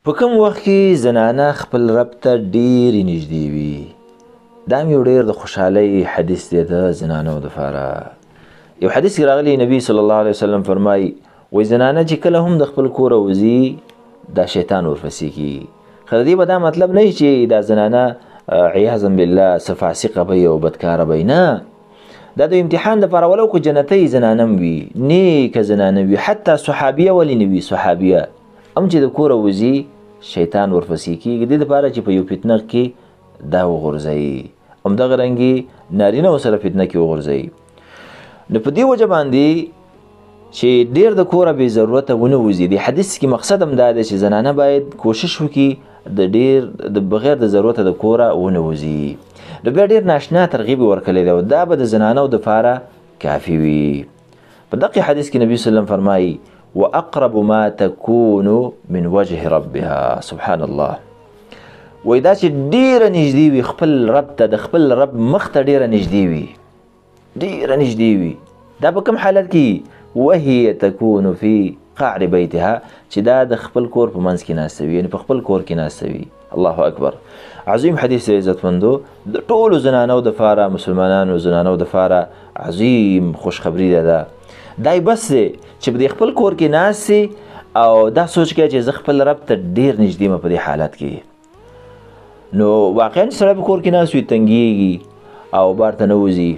په کوم وخت کې زنانه خپل رب ته ډېرې نږدې وي دا هم یو ډېر د خوشحالۍ حدیث دی د زنانو دپاره. یو حدیث کې راغلی نبي صلی الله علیه وسلم فرمایي وایي زنانه چې کله هم د خپل کوره وځي دا شیطان ورپسې کېږي. خو د دې به دا مطلب نه وي چې دا زنانه عیاذا بالله څه فاسقه به وي او بدکاره به وي، نه، دا د امتحان دپاره ولو که جنتۍ زنانه هم وي، نیکه زنانه وي، حتی صحابیه ولې نه وي، صحابیه هم چې د کوره وځي شیطان ورپسې کېږي، دې دپاره چې په یو فتنه کې دا وغورځوي، همدغه رنګې نارینه ورسره فتنه کې وغورځوي. نو په دې وجه باندې چې ډېر د کوره بې ضرورته ونه وځي، د حدیث کې مقصد هم دا دی چې زنانه باید کوشش وکړي د ډېر د بغیر د ضرورته د کوره ونه وځي. نو بیا ډېر ناشنا ترغیب یې ورکړی دی او دا به د زنانو دپاره کافي وي. په دقې حدیث کې نبي صلی الله علیه وسلم فرمایي واقرب ما تكون من وجه ربها، سبحان الله، وای دا چې ډیره نږدې وي خپل رب ته، د خپل رب مخ ته ډیره نږدې وي، ډیره نږدې وي. دا په کوم حالت کې؟ وهي تكون في قعر بیتها، چې دا د خپل کور په منځ کې ناسته وي، یعنې په خپل کور کې ناسته وي. الله اکبر. عظیم حدیث دی عزتمندو، د ټولو زنانو دپاره، مسلمانانو زنانو دپاره عظیم خوشخبري ده. دای بس دی چې په دې خپل کور کې ناست سي او دا سوچ کوي چې زه خپل رب ته ډېر نږدې یم په دې حالت کې. نو واقعا سړی په کور کې ناست وي تنګېږي او بار ته نه وځي،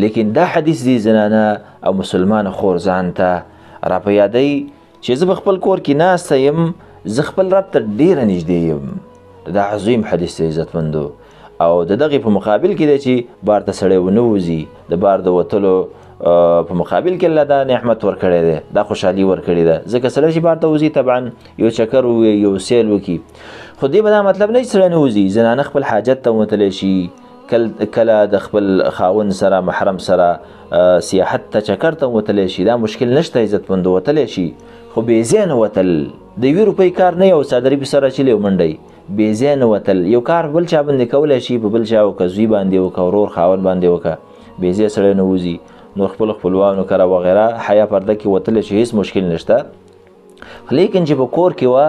لیکن دا حدیث دی زنانه او مسلمانه خور ځان ته را په یادوي چې زه په خپل کور کې ناسته یم، زه خپل رب ته ډېره نږدې یم. دا عظیم حدیث دی عزتمندو، او د دغې په مقابل کې دی چې بار ته سړی ونه وځي، د بار د وتلو په مقابل کې الله دا نعمت ورکړی دی، دا خوشحالي ورکړې ده. ځکه سړی چې بار ته وځي طبعا یو چکر ووي، یو سیل وکړي، خو دې به دا مطلب نه چې سړی نه وځي، زنانه خپل حاجت ته وتلی شي، کله د خپل خاوند سره محرم سره سیاحت ته چکر ته وتلی شي، دا مشکل نشته، عزتمندو وتلی شي، خو بې ځایه نه وتل، د یوې روپۍ کار نه یو څادري په سر اچلې او منډی، بې ځایه نه وتل. یو کار بل چا باندې کولی شي، په بل چا وکړه، زوی باندې وکړه، ورور خاوند باندې وکړه، بې ځایه سړی نه وځي. نو خپل خپلوانو کره وغیره حیا پرده کې وتلی شي، هېڅ مشکل نشته. لیکن چې په کور کې وه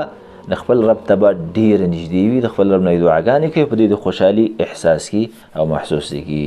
د خپل رب ته به ډېره نږدې وي، د خپل رب نه یې دعاګانې کوي، په دې د خوشحالي احساس کي او محسوس کي.